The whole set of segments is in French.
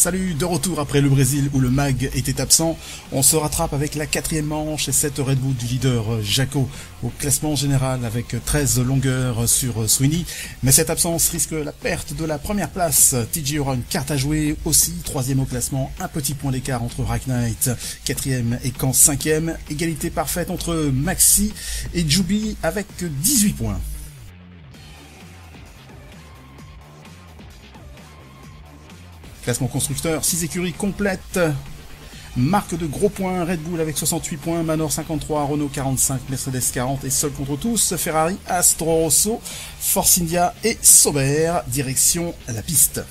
Salut, de retour après le Brésil où le mag était absent. On se rattrape avec la 4e manche et cette Red Bull du leader Jaco au classement général avec 13 longueurs sur Sweeney. Mais cette absence risque la perte de la première place. TJ aura une carte à jouer aussi, 3e au classement, un petit point d'écart entre Rack Knight, 4e et Kans 5e. Égalité parfaite entre Maxi et Jubi avec 18 points. Classement constructeur, 6 écuries complètes. Marque de gros points, Red Bull avec 68 points, Manor 53, Renault 45, Mercedes 40 et seul contre tous, Ferrari, Astro Rosso, Force India et Sauber, direction la piste.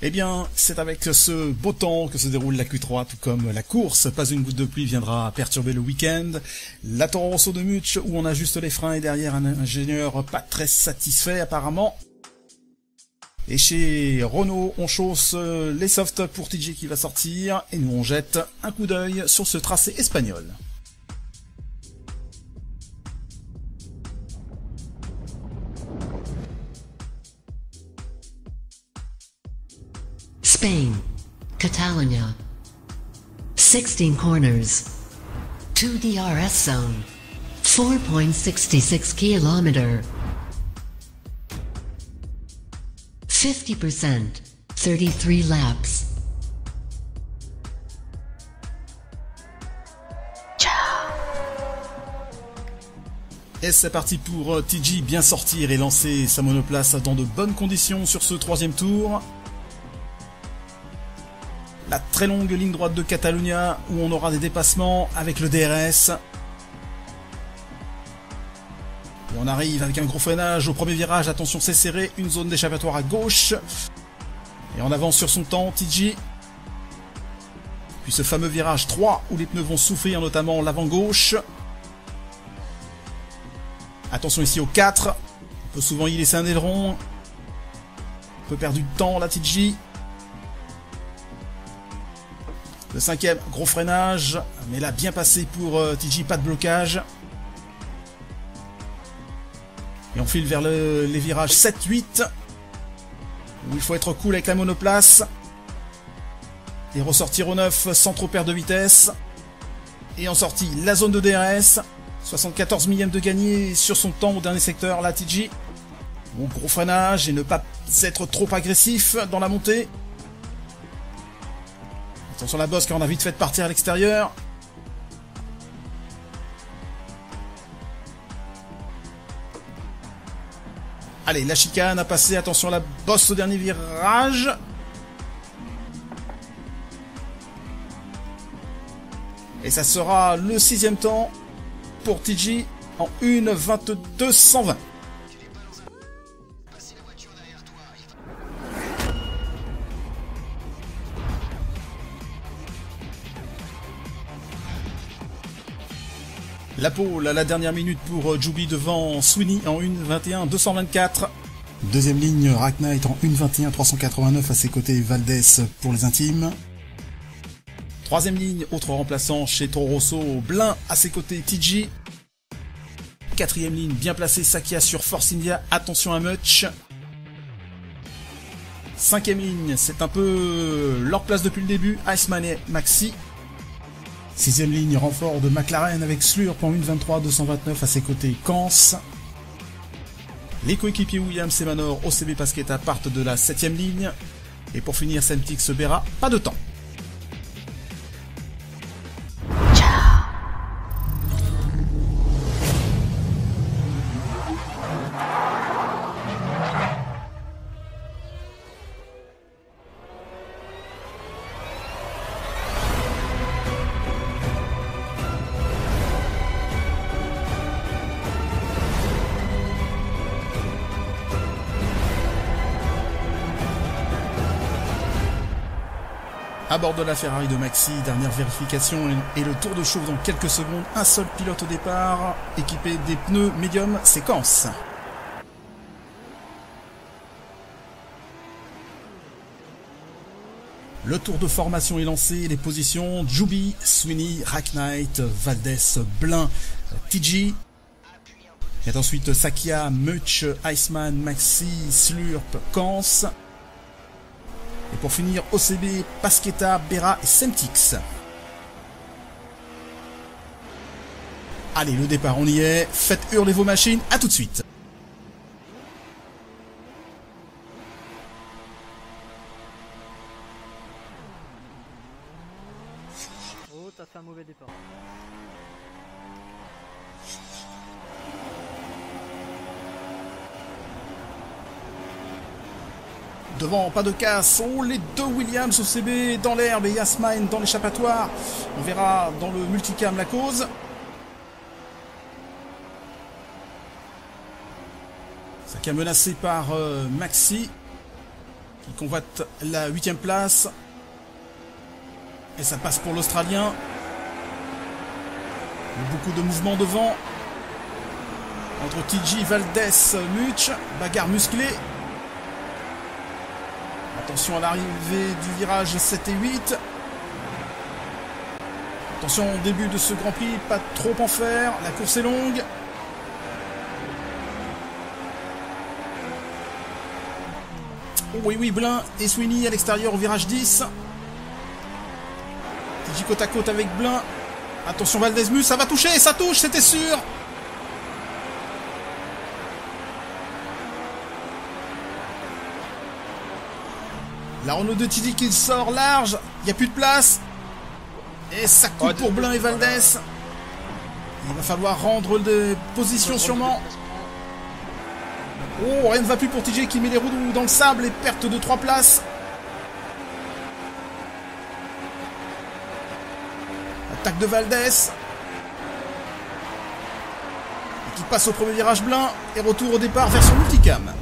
Eh bien, c'est avec ce beau temps que se déroule la Q3, tout comme la course. Pas une goutte de pluie viendra perturber le week-end. La Toro Rosso de Mutch, où on ajuste les freins et derrière un ingénieur pas très satisfait apparemment. Et chez Renault, on chausse les softs pour TJ qui va sortir. Et nous, on jette un coup d'œil sur ce tracé espagnol. Spain, Catalonia, 16 corners, 2 DRS zone, 4.66 kilometer, 50%, 33 laps. Et c'est parti pour TJ bien sortir et lancer sa monoplace dans de bonnes conditions sur ce 3e tour. La très longue ligne droite de Catalunya où on aura des dépassements avec le DRS. Et on arrive avec un gros freinage au premier virage, attention c'est serré, une zone d'échappatoire à gauche. Et on avance sur son temps, TJ. Puis ce fameux virage 3 où les pneus vont souffrir, notamment l'avant gauche. Attention ici au 4, on peut souvent y laisser un aileron. Un peu perdu de temps là TJ. Le 5e, gros freinage, mais là bien passé pour TJ, pas de blocage. Et on file vers les virages 7-8, où il faut être cool avec la monoplace. Et ressortir au 9 sans trop perdre de vitesse. Et en sortie, la zone de DRS, 74 millièmes de gagné sur son temps au dernier secteur, là TJ. Bon, gros freinage et ne pas être trop agressif dans la montée. Attention la bosse car on a vite fait de partir à l'extérieur. Allez, la chicane a passé, attention la bosse au dernier virage. Et ça sera le 6e temps pour TJ en 1:22.120. La pole à la dernière minute pour Jubi devant Sweeney en 1:21.224. Deuxième ligne, Rack Knight en 1:21.389 à ses côtés Valdez pour les intimes. Troisième ligne, autre remplaçant chez Toro Rosso, Blin à ses côtés TJ. Quatrième ligne, bien placé Sakia sur Force India, attention à Mutch. Cinquième ligne, c'est un peu leur place depuis le début, Iceman et Maxi. 6e ligne, renfort de McLaren avec Slurp en 1:23.229 à ses côtés Kans. Les coéquipiers Williams et Manor, OCB Pasquetta partent de la 7e ligne. Et pour finir, Celtics Bera, pas de temps. À bord de la Ferrari de Maxi, dernière vérification et le tour de chauffe dans quelques secondes. Un seul pilote au départ, équipé des pneus médium séquence. Le tour de formation est lancé, les positions, Juby, Sweeney, Racknight, Valdez, Blin, TG. Il y a ensuite Sakia, Much, Iceman, Maxi, Slurp, Kans. Et pour finir, OCB, Pasquetta, Bera et Semtix. Allez, le départ, on y est. Faites hurler vos machines, à tout de suite. Oh, t'as fait un mauvais départ. Devant, pas de casse. Oh, les deux Williams OCB dans l'herbe et Yasmine dans l'échappatoire. On verra dans le multicam la cause. Sakia menacé par Maxi, qui convoite la 8e place. Et ça passe pour l'Australien. Beaucoup de mouvements devant. Entre TG, Valdez, Much. Bagarre musclée. Attention à l'arrivée du virage 7 et 8. Attention au début de ce Grand Prix, pas trop en faire. La course est longue. Oh oui, oui, Blin et Sweeney à l'extérieur au virage 10. TJ côte à côte avec Blin. Attention Valdez-Mus, ça va toucher, ça touche, c'était sûr. La Renault de TJ qui sort large, il n'y a plus de place. Et ça coupe pour Blin et Valdez. Il va falloir rendre des positions sûrement. Oh, rien ne va plus pour TJ qui met les roues dans le sable et perte de 3 places. Attaque de Valdez. Et qui passe au premier virage Blin. Et retour au départ vers son multicam.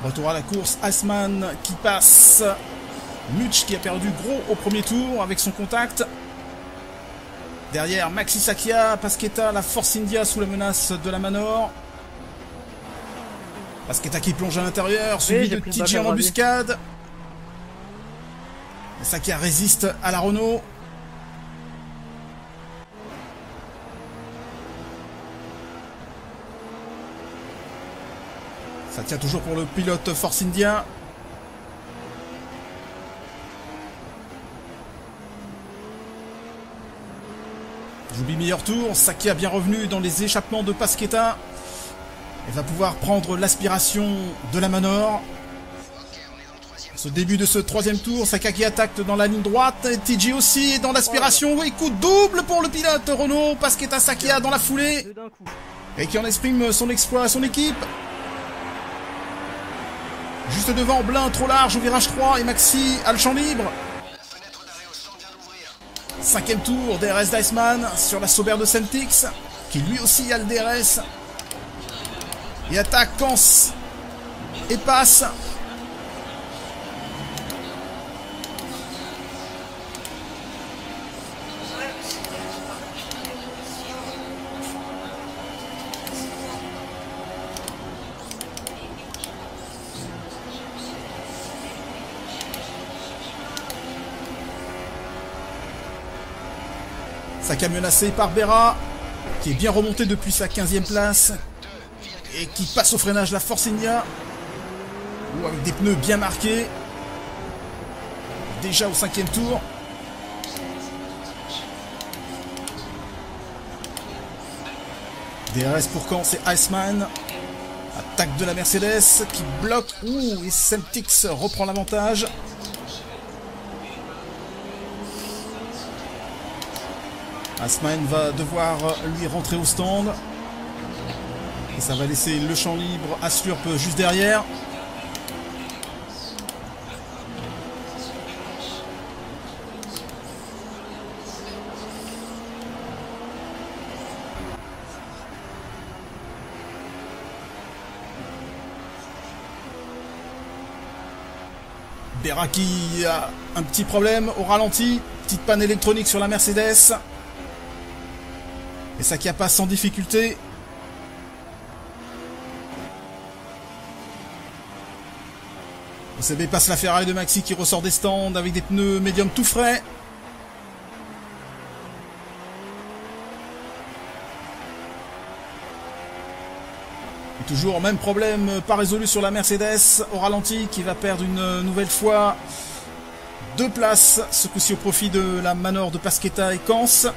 Retour à la course, Iceman qui passe. Much qui a perdu gros au premier tour avec son contact. Derrière, Maxi Sakia, Pasquetta, la Force India sous la menace de la Manor. Pasquetta qui plonge à l'intérieur, suivi de TJ en embuscade. Sakia résiste à la Renault. Ça tient toujours pour le pilote Force India. J'oublie meilleur tour. Sakia bien revenu dans les échappements de Pasquetta. Elle va pouvoir prendre l'aspiration de la Manor. Ce début de ce troisième tour, Sakia qui attaque dans la ligne droite. TJ aussi dans l'aspiration. Oui, coup double pour le pilote Renault. Pasquetta Sakia dans la foulée. Et qui en exprime son exploit à son équipe. Juste devant, Blin trop large au virage 3 et Maxi a le champ libre. 5e tour, DRS d'Iceman sur la Sauber de Semtix, qui lui aussi a le DRS. Et attaque Kans et passe. Sakia menacé par Bera, qui est bien remonté depuis sa 15e place. Et qui passe au freinage la Force India. Ou avec des pneus bien marqués. Déjà au 5e tour. DRS pour quand c'est Iceman. Attaque de la Mercedes qui bloque. Ouh, et Celtics reprend l'avantage. Iceman va devoir lui rentrer au stand. Et ça va laisser le champ libre à Slurp juste derrière. Berra qui a un petit problème au ralenti. Petite panne électronique sur la Mercedes. Et ça qui passe sans difficulté. OCB passe la Ferrari de Maxi qui ressort des stands avec des pneus médium tout frais. Et toujours même problème pas résolu sur la Mercedes au ralenti qui va perdre une nouvelle fois 2 places, ce coup-ci au profit de la Manor de Pasquetta et Kans.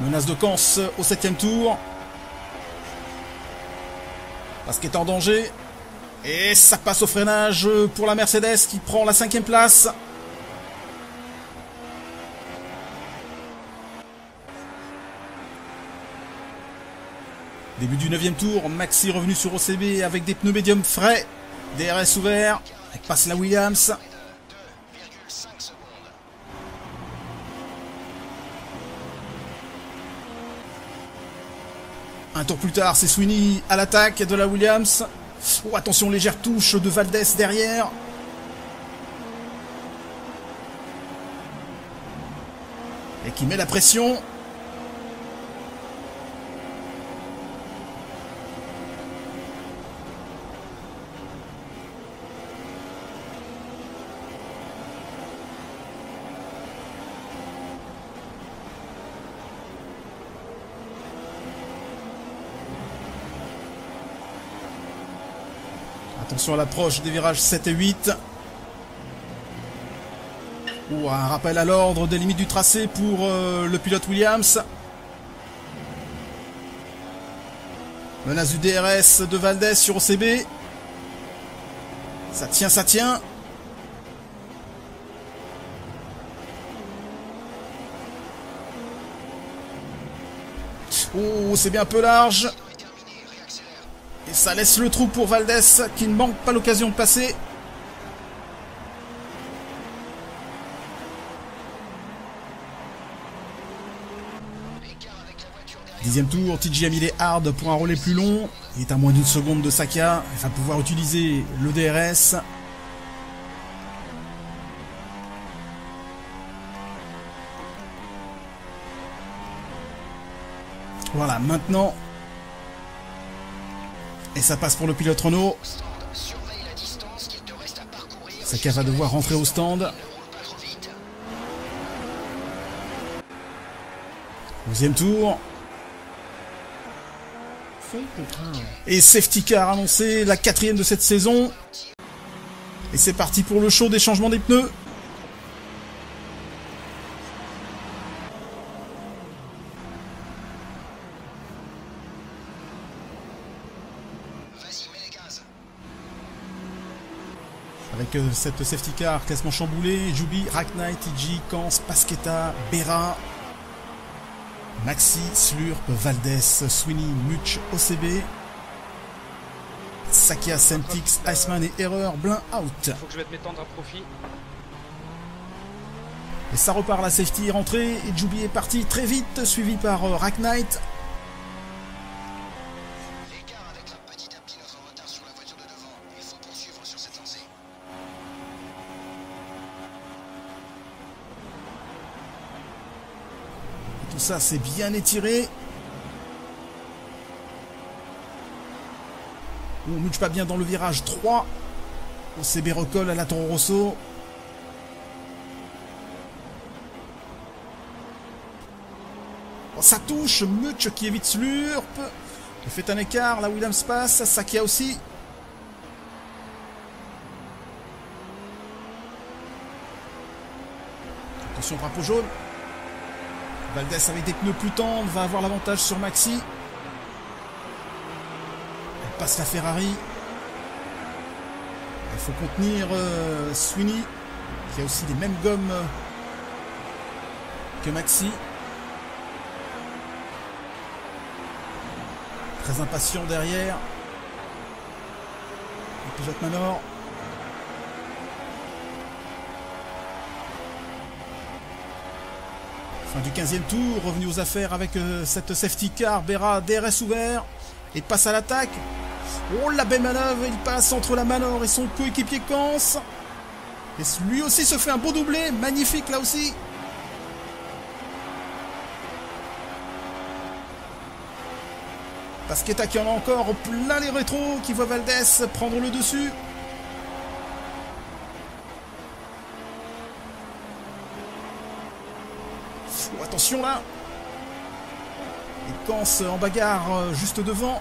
Menace de Kans au 7e tour. Pasquetta en danger. Et ça passe au freinage pour la Mercedes qui prend la 5e place. Début du 9e tour. Maxi revenu sur OCB avec des pneus médium frais. DRS ouvert. Elle passe la Williams. Un tour plus tard, c'est Sweeney à l'attaque de la Williams. Oh, attention, légère touche de Valdez derrière. Et qui met la pression. Attention à l'approche des virages 7 et 8. Ou un rappel à l'ordre des limites du tracé pour le pilote Williams. Menace du DRS de Valdez sur OCB. Ça tient, ça tient. Oh, c'est bien un peu large. Et ça laisse le trou pour Valdez qui ne manque pas l'occasion de passer. Dixième tour, TJ a mis les hard pour un relais plus long. Il est à moins d'une seconde de Sakia. Il va pouvoir utiliser le DRS. Voilà, maintenant... Et ça passe pour le pilote Renault. Sakia va devoir rentrer au stand. 11e tour. Et safety car annoncé, la 4e de cette saison. Et c'est parti pour le show des changements des pneus. Avec cette safety car, classement chamboulé, Jubi, Racknight, TJ, Kans, Pasquetta, Berra, Maxi, Slurp, Valdez, Sweeney, Much, OCB, Sakia, Semtix, Iceman et Erreur, Blin out. Faut que je mette mes tendres à profit. Et ça repart, la safety est rentrée et Jubi est parti très vite, suivi par Racknight. Ça c'est bien étiré. On ne pas bien dans le virage 3. OCB recolle à la Toro Rosso. Oh, ça touche. Mutch qui évite Slurp. Il fait un écart. Là, Williams passe. Sakia aussi. Attention, drapeau jaune. Valdez avec des pneus plus tendres va avoir l'avantage sur Maxi. Elle passe la Ferrari. Il faut contenir Sweeney, qui a aussi les mêmes gommes que Maxi. Très impatient derrière. Et Peugeot Manor. Fin du 15e tour, revenu aux affaires avec cette safety car. Berra, DRS ouvert et passe à l'attaque. Oh, la belle manœuvre, il passe entre la Manor et son coéquipier Kans. Et lui aussi se fait un beau doublé, magnifique là aussi. Pasquetta qui en a encore plein les rétros, qui voit Valdez prendre le dessus. Oh, attention là. Et Kans en bagarre juste devant.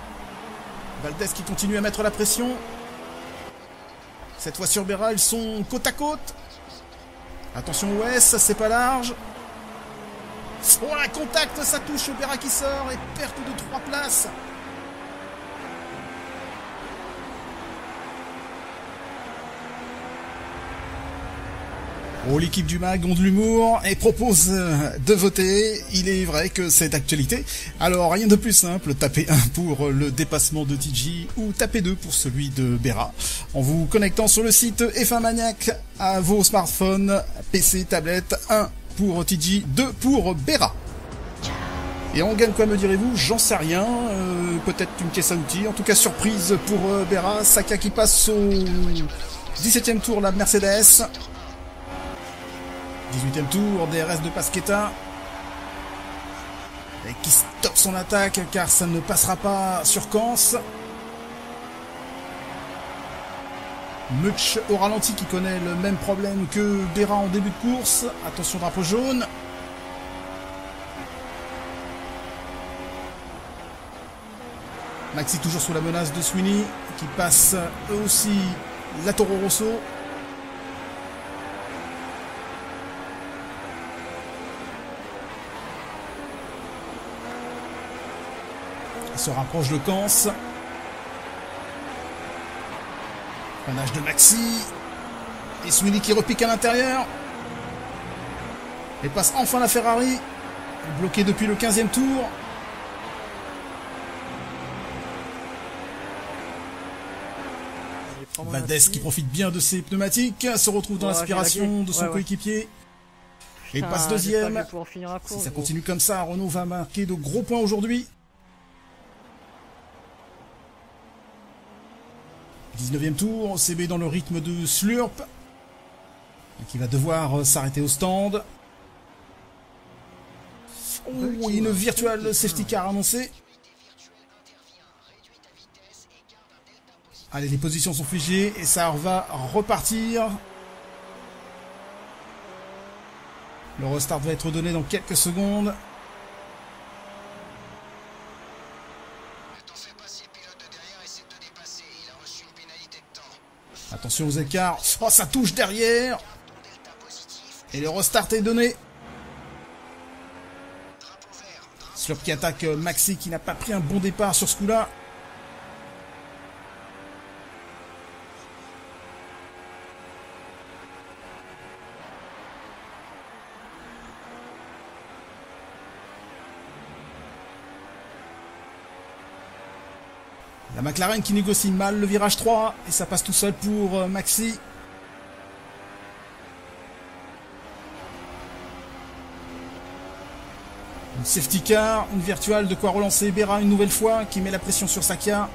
Valdez qui continue à mettre la pression. Cette fois sur Berra, ils sont côte à côte. Attention Wes, c'est pas large. Oh, un contact, ça touche Berra qui sort et perte de 3 places. Oh, l'équipe du MAG ont de l'humour et propose de voter. Il est vrai que c'est d'actualité. Alors, rien de plus simple, tapez 1 pour le dépassement de TG ou tapez 2 pour celui de Berra. En vous connectant sur le site F1 Maniac à vos smartphones, PC, tablette, 1 pour TG, 2 pour Berra. Et on gagne quoi, me direz-vous? J'en sais rien. Peut-être une caisse à outils. En tout cas, surprise pour Berra. Sakia qui passe au 17e tour, la Mercedes. 18e tour, DRS de Pasquetta. Et qui stoppe son attaque car ça ne passera pas sur Kans. Mutch au ralenti qui connaît le même problème que Berra en début de course. Attention, drapeau jaune. Maxi toujours sous la menace de Sweeney qui passe eux aussi la Toro Rosso. Se rapproche de Kans. Freinage de Maxi. Et Sweeney qui repique à l'intérieur. Et passe enfin la Ferrari. Bloqué depuis le 15e tour. Valdez qui profite bien de ses pneumatiques. Se retrouve dans l'aspiration de son coéquipier. Et passe deuxième. Si ça continue comme ça, Renault va marquer de gros points aujourd'hui. 19e tour, CB dans le rythme de Slurp, qui va devoir s'arrêter au stand. Oh, une virtual safety car annoncée. Allez, les positions sont figées et ça va repartir. Le restart va être donné dans quelques secondes. Attention aux écarts. Oh, ça touche derrière. Et le restart est donné. Slurp qui attaque Maxi qui n'a pas pris un bon départ sur ce coup-là. La McLaren qui négocie mal le virage 3 et ça passe tout seul pour Maxi. Une safety car, une virtuelle, de quoi relancer Berra une nouvelle fois qui met la pression sur Sakia.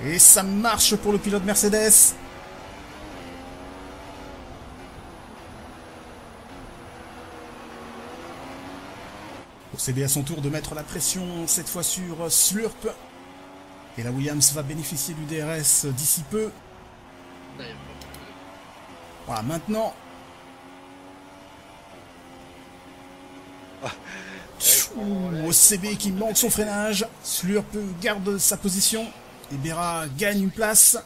Et ça marche pour le pilote Mercedes. OCB à son tour de mettre la pression, cette fois sur Slurp. Et la Williams va bénéficier du DRS d'ici peu. Voilà, maintenant... OCB qui manque son freinage. Slurp garde sa position. Et Bera gagne une place.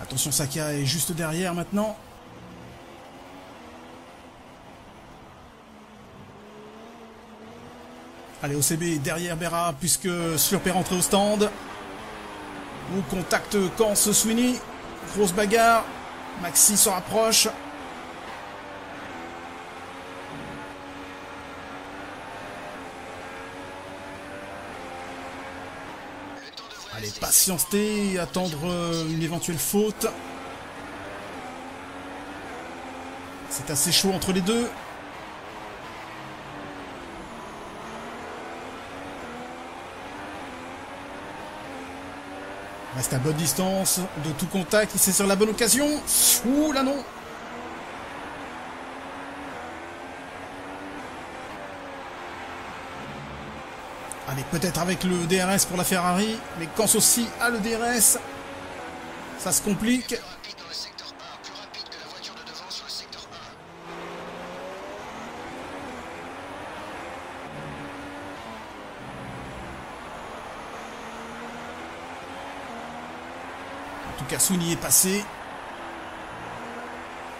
Attention, Sakia est juste derrière maintenant. Allez, OCB derrière Bera puisque Slurp est rentré au stand. Au contact Kans Sweeney. Grosse bagarre. Maxi se rapproche. Allez, patienceté, attendre une éventuelle faute. C'est assez chaud entre les deux. Reste à bonne distance de tout contact, il s'est sur la bonne occasion. Ouh là non. Allez, peut-être avec le DRS pour la Ferrari, mais Kans aussi a le DRS. Ça se complique. En tout cas, Sweeney est passé.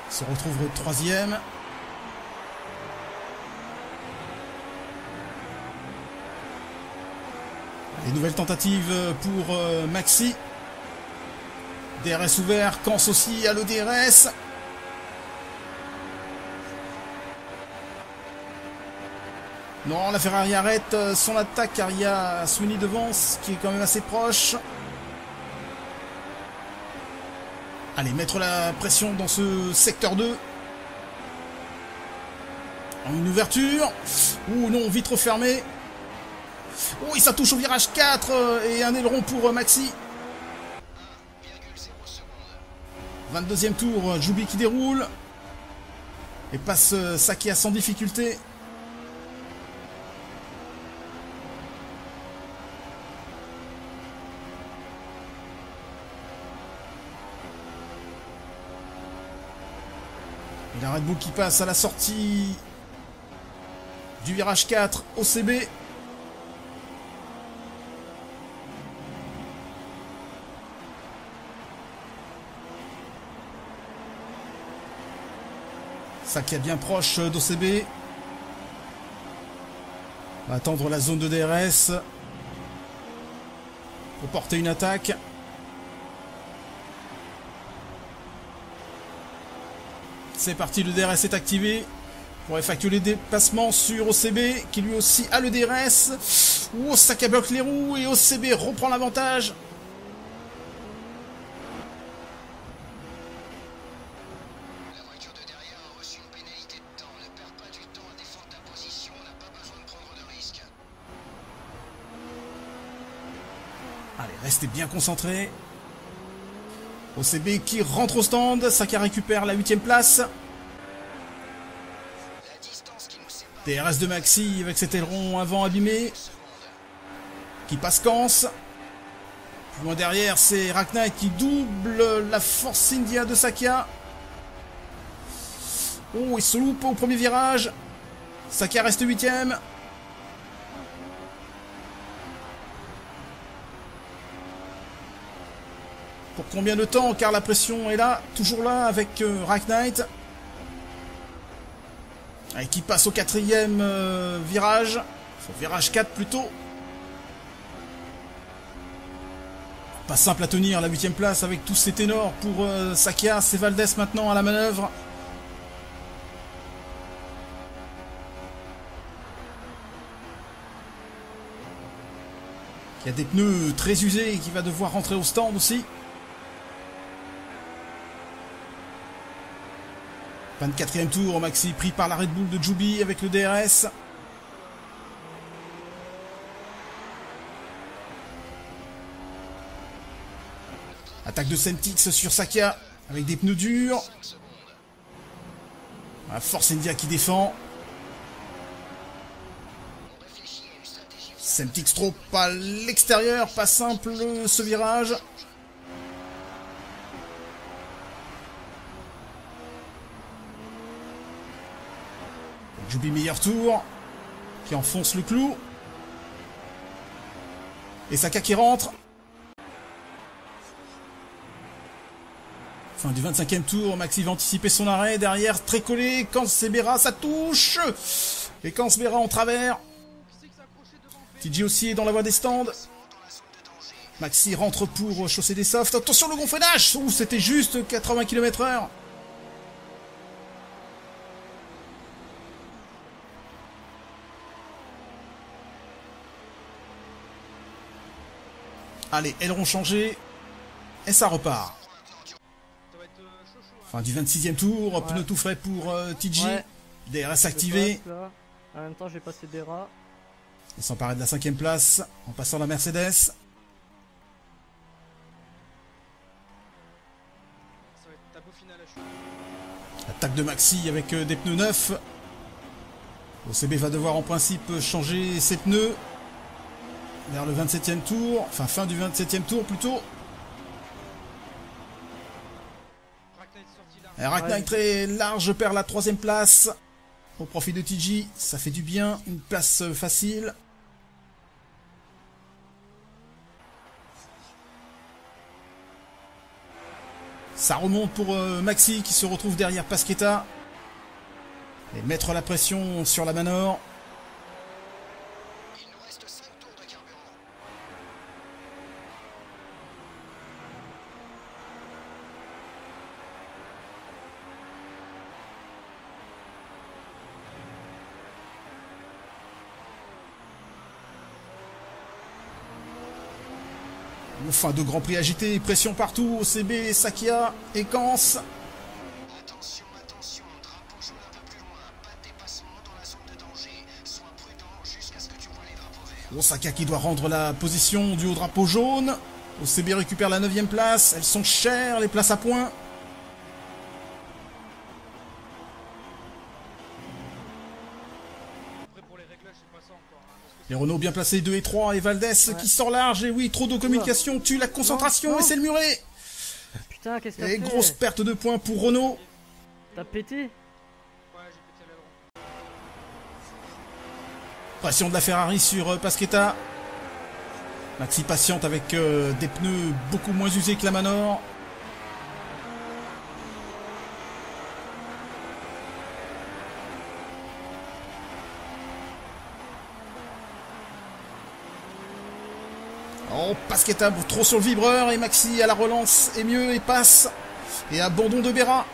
Il se retrouve au troisième. Les nouvelles tentatives pour Maxi. DRS ouvert, Kans aussi à le DRS. Non, la Ferrari arrête son attaque car il y a Sweeney devant, ce qui est quand même assez proche. Allez, mettre la pression dans ce secteur 2. Une ouverture. Ouh non, vitre fermée. Oh, et ça touche au virage 4 et un aileron pour Maxi. 22e tour, Joubi qui déroule. Et passe Sakia sans difficulté. Et la Red Bull qui passe à la sortie du virage 4 OCB. Sakia bien proche d'OCB. Va attendre la zone de DRS pour porter une attaque. C'est parti, le DRS est activé pour effectuer les dépassements sur OCB qui lui aussi a le DRS. Oh, Sakia bloque les roues et OCB reprend l'avantage. Allez, restez bien concentrés. OCB qui rentre au stand. Sakia récupère la 8e place. DRS de Maxi avec cet aileron avant abîmé. Qui passe Kans. Plus loin derrière, c'est Racknight qui double la Force India de Sakia. Oh, il se loupe au premier virage. Sakia reste 8e. Pour combien de temps? Car la pression est là, toujours là avec Racknight. Et qui passe au 4e virage. Au virage 4 plutôt. Pas simple à tenir la 8e place avec tous ces ténors pour Sakia. C'est Valdez maintenant à la manœuvre. Il y a des pneus très usés qui va devoir rentrer au stand aussi. 24e tour, Maxi pris par la Red Bull de Joubi avec le DRS. Attaque de Semtix sur Sakia avec des pneus durs. Force India qui défend. Semtix trop à l'extérieur, pas simple ce virage. Jubi meilleur tour, qui enfonce le clou. Et Saka qui rentre. Fin du 25e tour, Maxi va anticiper son arrêt. Derrière, très collé, Cansebera, ça touche. Et Cansebera en travers. TJ aussi est dans la voie des stands. Maxi rentre pour chausser des softs. Attention le gonflage. Ouh, c'était juste 80 km/h. Allez, ailerons changés. Et ça repart. Fin du 26e tour, ouais. Pneu tout frais pour TJ. Ouais. DRS activé. En même temps, j'ai passé des rats. Il s'emparait de la 5e place en passant la Mercedes. Attaque de Maxi avec des pneus neufs. OCB va devoir en principe changer ses pneus vers le 27e tour, enfin fin du 27e tour plutôt. Racknight très large perd la 3e place au profit de TJ, ça fait du bien, une place facile. Ça remonte pour Maxi qui se retrouve derrière Pasquetta et mettre la pression sur la Manor. Fin de Grand Prix agité, pression partout, OCB, Sakia et Kans. Attention, attention, drapeau jaune un peu plus loin, pas de dépassement dans la zone de danger, sois prudent jusqu'à ce que tu vois les drapeaux verts. Bon, Sakia qui doit rendre la position du haut drapeau jaune. OCB récupère la 9e place, elles sont chères les places à points. Les Renault bien placés 2 et 3 et Valdez qui sort large. Et oui, trop de communication tue la concentration et c'est le muret. Putain, qu'est-ce que t'as fait? Et grosse perte de points pour Renault. T'as pété? Ouais, j'ai pété l'aileron. Pression de la Ferrari sur Pasquetta. Maxi patiente avec des pneus beaucoup moins usés que la Manor. Oh, Pasquetta trop sur le vibreur et Maxi à la relance est mieux et passe. Et abandon de Bera.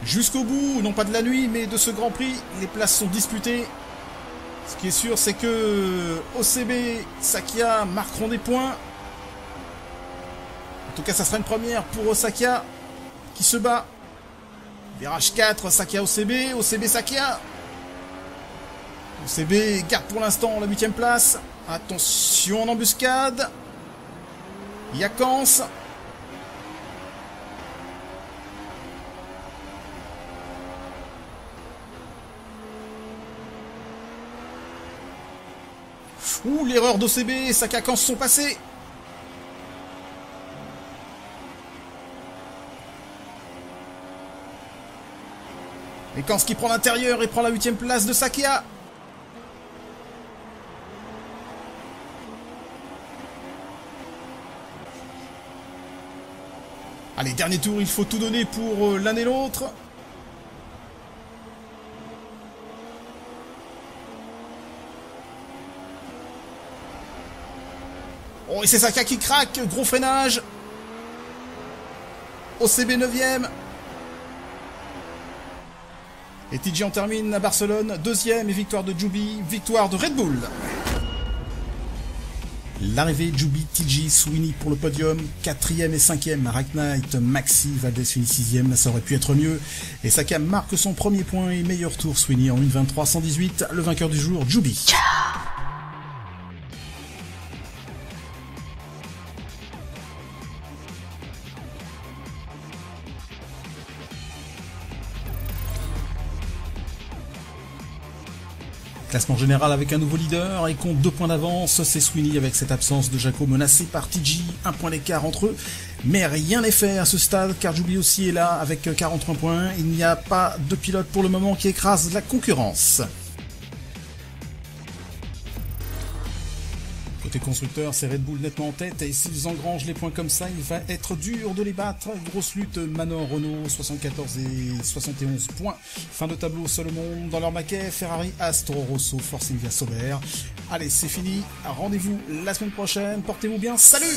Jusqu'au bout, non pas de la nuit, mais de ce Grand Prix, les places sont disputées. Ce qui est sûr, c'est que OCB, Sakia marqueront des points. En tout cas, ça sera une première pour Sakia. Qui se bat. Virage 4, Sakia OCB, OCB Sakia. OCB garde pour l'instant la 8e place. Attention en embuscade. Yakans. Ouh, l'erreur d'OCB, Sakia Kans sont passés. Et Kans qui prend l'intérieur et prend la 8e place de Sakia. Allez, dernier tour, il faut tout donner pour l'un et l'autre. Oh, et c'est Sakia qui craque, gros freinage. OCB 9e. Et TJ en termine à Barcelone, 2e et victoire de Jubi, victoire de Red Bull. L'arrivée Juby, TG, Sweeney pour le podium, 4e et 5e, Rack Knight, Maxi, Valdez finit 6e, ça aurait pu être mieux. Et Sakam marque son premier point et meilleur tour, Sweeney en 1.23.118, le vainqueur du jour, Juby. Classement général avec un nouveau leader et compte 2 points d'avance, c'est Sweeney avec cette absence de Jaco menacé par TG, 1 point d'écart entre eux. Mais rien n'est fait à ce stade car Juby aussi est là avec 43 points. Il n'y a pas de pilote pour le moment qui écrase la concurrence. Côté constructeur, c'est Red Bull nettement en tête et s'ils engrangent les points comme ça, il va être dur de les battre. Grosse lutte, Manor, Renault, 74 et 71 points. Fin de tableau, seul au monde dans leur maquet, Ferrari, Astro, Rosso, Force India, Sauber. Allez, c'est fini. Rendez-vous la semaine prochaine. Portez-vous bien. Salut!